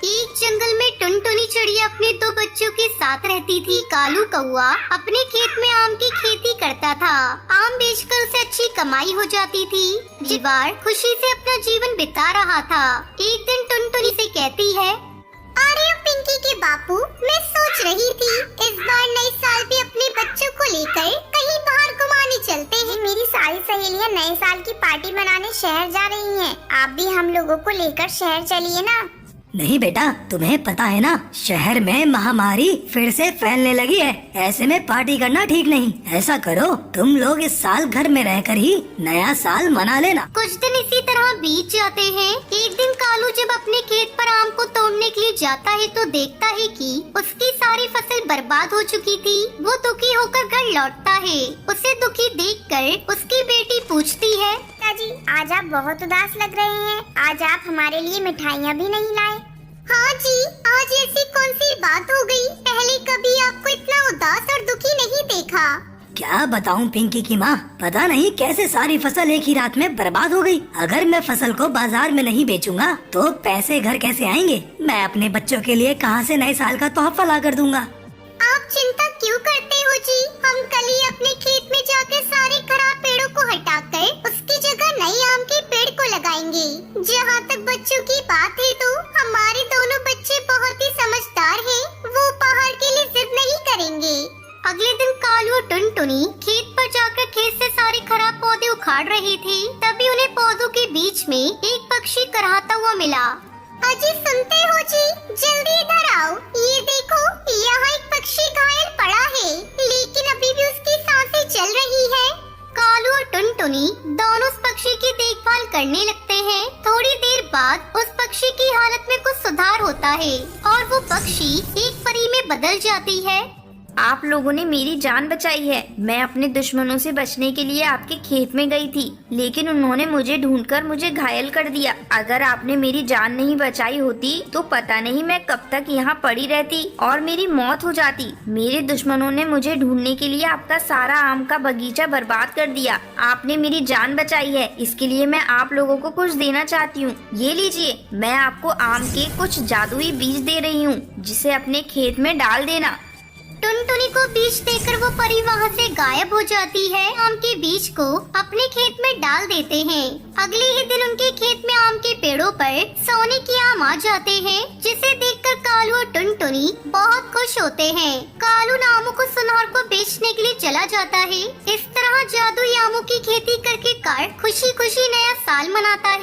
एक जंगल में टुनटुनी चिड़िया अपने 2 बच्चों के साथ रहती थी। कालू कौआ अपने खेत में आम की खेती करता था। आम बेचकर उसे अच्छी कमाई हो जाती थी। जीवार खुशी से अपना जीवन बिता रहा था। एक दिन टुनटुनी से कहती है, अरे पिंकी के बापू, मैं सोच रही थी इस बार नए साल पे अपने बच्चों को लेकर कहीं बाहर घुमाने चलते हैं। मेरी सारी सहेलियां नए साल की पार्टी मनाने शहर जा रही हैं। आप भी हम लोगों को लेकर शहर चलिए ना। नहीं बेटा, तुम्हें पता है ना, शहर में महामारी फिर से फैलने लगी है। ऐसे में पार्टी करना ठीक नहीं। ऐसा करो, तुम लोग इस साल घर में रहकर ही नया साल मना लेना। कुछ दिन इसी तरह बीत जाते हैं। एक दिन कालू जब अपने खेत पर आम को तोड़ने के लिए जाता है तो देखता है कि उसकी सारी फसल बर्बाद हो चुकी थी। वो दुखी होकर घर लौटता है। उसे दुखी देखकर उसकी बेटी पूछती है, जी आज आप बहुत उदास लग रहे हैं। आज आप हमारे लिए मिठाइयाँ भी नहीं लाए। हाँ जी, आज ऐसी कौन सी बात हो गई? पहले कभी आपको इतना उदास और दुखी नहीं देखा। क्या बताऊं पिंकी की माँ, पता नहीं कैसे सारी फसल एक ही रात में बर्बाद हो गई। अगर मैं फसल को बाजार में नहीं बेचूंगा तो पैसे घर कैसे आएंगे? मैं अपने बच्चों के लिए कहाँ से नए साल का तोहफा ला कर दूंगा। आप चिंता क्यों करते हो जी? हम कल ही अपने खेत में जाकर सारे खराब पेड़ों को हटाकर उसकी जगह नए आम के पेड़ को लगाएंगे। जहाँ तक बच्चों की बात है तो हमारे दोनों बच्चे बहुत ही समझदार हैं। वो पहाड़ के लिए जिद नहीं करेंगे। अगले दिन कालू और टुनटुनी खेत पर जाकर खेत से सारे खराब पौधे उखाड़ रहे थे। तभी उन्हें पौधों के बीच में एक पक्षी कराहता हुआ मिला। अजी सुनते हो जी, जल्दी इधर आओ। ये देखो, यहाँ एक पक्षी घायल पड़ा है, लेकिन अभी भी उसकी सांसें चल रही है। कालू और टुनटुनी दोनों उस पक्षी की देखभाल करने लगते हैं। थोड़ी देर बाद उस पक्षी की हालत में कुछ सुधार होता है और वो पक्षी एक परी में बदल जाती है। आप लोगों ने मेरी जान बचाई है। मैं अपने दुश्मनों से बचने के लिए आपके खेत में गई थी, लेकिन उन्होंने मुझे ढूंढकर मुझे घायल कर दिया। अगर आपने मेरी जान नहीं बचाई होती तो पता नहीं मैं कब तक यहाँ पड़ी रहती और मेरी मौत हो जाती। मेरे दुश्मनों ने मुझे ढूंढने के लिए आपका सारा आम का बगीचा बर्बाद कर दिया। आपने मेरी जान बचाई है, इसके लिए मैं आप लोगों को कुछ देना चाहती हूँ। ये लीजिए, मैं आपको आम के कुछ जादुई बीज दे रही हूँ, जिसे अपने खेत में डाल देना। टुनटुनी को बीज देकर वो परी वहाँ से गायब हो जाती है। आम के बीज को अपने खेत में डाल देते हैं। अगले ही दिन उनके खेत में आम के पेड़ों पर सोने के आम आ जाते हैं, जिसे देखकर कालू और टुनटुनी बहुत खुश होते हैं। कालू आमों को सुनार को बेचने के लिए चला जाता है। इस तरह जादुई आमों की खेती करके कार खुशी खुशी नया साल मनाता है।